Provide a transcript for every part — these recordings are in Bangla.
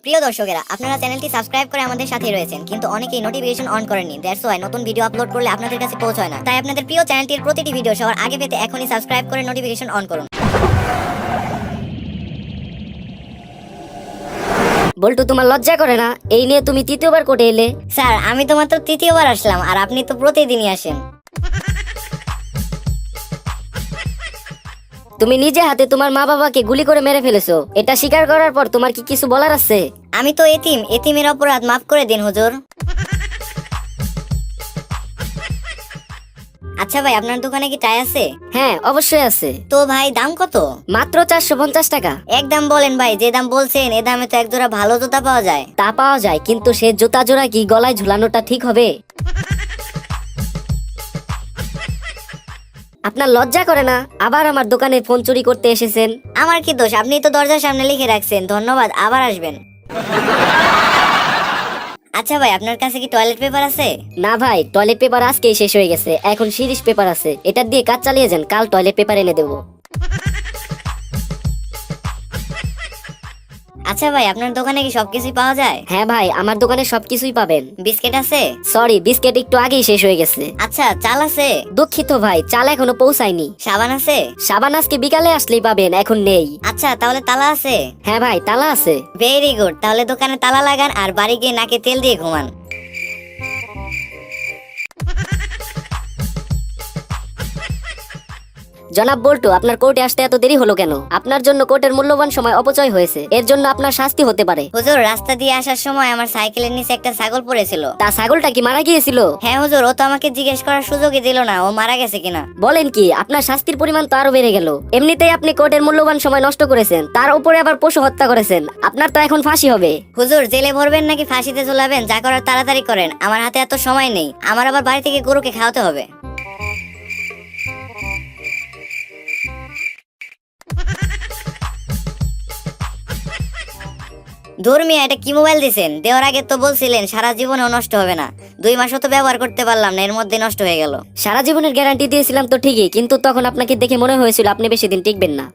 প্রিয় দর্শকেরা, আপনারা চ্যানেলটি সাবস্ক্রাইব করে আমাদের সাথেই রয়েছেন, কিন্তু অনেকেই নোটিফিকেশন অন করেননি। দ্যাটস ওয়াই নতুন ভিডিও আপলোড করলে আপনাদের কাছে পৌঁছায় না। তাই আপনাদের প্রিয় চ্যানেলটির প্রতিটি ভিডিও সবার আগে পেতে এখনই সাবস্ক্রাইব করে নোটিফিকেশন অন করুন। বল্টু, তোমার লজ্জা করে না? এই নিয়ে তুমি তৃতীয়বার কোর্টে এলে। স্যার, আমি তো মাত্র তৃতীয়বার আসলাম, আর আপনি তো প্রতিদিনই আসেন। তুমি নিজে হাতে তোমার মা বাবাকে গুলি করে মেরে ফেলেছো, এটা স্বীকার করার পর তোমার কি কিছু বলার আছে? আমি তো এতিমের অপরাধ মাফ করে দিন হুজুর। আচ্ছা ভাই, আপনার দোকানে কি টাই আছে? হ্যাঁ, অবশ্যই আছে। তো ভাই, দাম কত? মাত্র 450 টাকা। একদম বলেন ভাই, যে দাম বলছেন এ দামে তো এক জোড়া ভালো জুতা পাওয়া যায়। তা পাওয়া যায়, কিন্তু সে জুতা জোড়া কি গলায় ঝুলানোটা ঠিক হবে? আপনার লজ্জা করে না? আবার আমার দোকানে ফোন চুরি করতে এসেছেন। আমার কি দোষ? আপনি তো দরজার সামনে লিখে রাখছেন ধন্যবাদ, আবার আসবেন। আচ্ছা ভাই, আপনার কাছে কি টয়লেট পেপার আছে? না ভাই, টয়লেট পেপার আজকেই শেষ হয়ে গেছে, এখন সিরিজ পেপার আছে, এটা দিয়ে কাজ চালিয়ে যান, কাল টয়লেট পেপার এনে দেবো। আচ্ছা ভাই, আপনার দোকানে কি সবকিছুই পাওয়া যায়? হ্যাঁ ভাই, আমার দোকানে সবকিছুই পাবেন। বিস্কিট আছে? সরি, বিস্কিট একটু আগেই শেষ হয়ে গেছে। আচ্ছা, চাল আছে? দুঃখিত ভাই, চাল এখনো পৌঁছায়নি। সাবান আছে? সাবান আজকে বিকালে আসলেই পাবেন, এখন নেই। আচ্ছা, তাহলে তালা আছে? হ্যাঁ ভাই, তালা আছে। ভেরি গুড, তাহলে দোকানে তালা লাগান আর বাড়ি গিয়ে নাকে তেল দিয়ে ঘুমান। জনাব বল্টু, আপনার কোর্টে আসতে এত দেরি হলো কেন? আপনার জন্য কোর্টের মূল্যবান সময় অপচয় হয়েছে, এর জন্য আপনার শাস্তি হতে পারে। হুজুর, রাস্তা দিয়ে আসার সময় আমার সাইকেলের নিচে একটা ছাগল পড়েছিল। তা ছাগলটা কি মারা গিয়েছিল? হ্যাঁ হুজুর, ও তো আমাকে জিজ্ঞেস করার সুযোগই দিল না ও মারা গেছে কিনা। বলেন কি? আপনার শাস্তির পরিমাণ তো আরো বেড়ে গেল। এমনিতেই আপনি কোর্টের মূল্যবান সময় নষ্ট করেছেন, তার উপরে আবার পশু হত্যা করেছেন, আপনার তো এখন ফাঁসি হবে। হুজুর, জেলে ভরবেন নাকি ফাঁসিতে ঝুলাবেন? যা করার তাড়াতাড়ি করেন, আমার হাতে এত সময় নেই। আমার আবার বাড়ি থেকে গরুকে খাওয়াতে হবে। ধর্মিয়া, এটা কি মোবাইল দিছেন? দেওয়ার আগে তো বলছিলেন সারা জীবনেও নষ্ট হবে না। 2 মাসও তো ব্যবহার করতে পারলাম না, এর মধ্যে নষ্ট হয়ে গেল। সারা জীবনের গ্যারান্টি দিয়েছিলাম তো ঠিকই, কিন্তু তখন আপনাকে দেখে মনে হয়েছিল আপনি বেশি দিন টিকবেন না।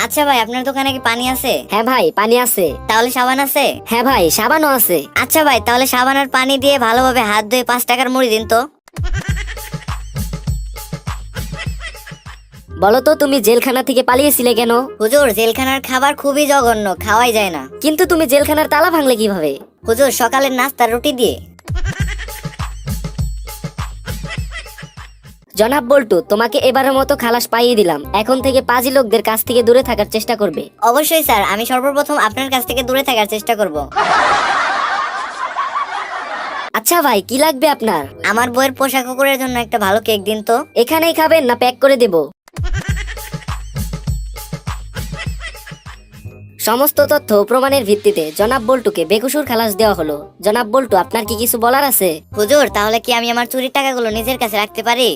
আচ্ছা ভাই, আপনার দোকানে কি পানি আছে? হ্যাঁ ভাই, পানি আছে। তাহলে সাবান আছে? হ্যাঁ ভাই, সাবানও আছে। আচ্ছা ভাই, তাহলে সাবান আর পানি দিয়ে ভালোভাবে হাত ধুয়ে 5 টাকার মুড়ি দিন তো। বলো তো, তুমি জেলখানা থেকে পালিয়েছিলে কেন? হুজুর, জেলখানার খাবার খুবই জঘন্য, খাওয়াই যায় না। কিন্তু তুমি জেলখানার তালা ভাঙলে কিভাবে? হুজুর, সকালের নাস্তা রুটি দিয়ে। জনাব বল্টু, তোমাকে এবারের মতো খালাস পাইয়ে দিলাম, এখন থেকে পাজি লোকদের কাছ থেকে দূরে থাকার চেষ্টা করবে। অবশ্যই স্যার, আমি সর্বপ্রথম আপনার কাছ থেকে দূরে থাকার চেষ্টা করব। আচ্ছা ভাই, কি লাগবে আপনার? আমার বইয়ের পোশাক কুকুরের জন্য একটা ভালো কেক দিন তো। এখানেই খাবেন না প্যাক করে দেব? সমস্ত তথ্য ও প্রমাণের ভিত্তিতে জনাব বল্টুকে বেকসুর খালাস দেওয়া হলো। জনাব বল্টু, আপনার কি কিছু বলার আছে? হুজুর, তাহলে কি আমি আমার চুরির টাকাগুলো নিজের কাছে রাখতে পারি?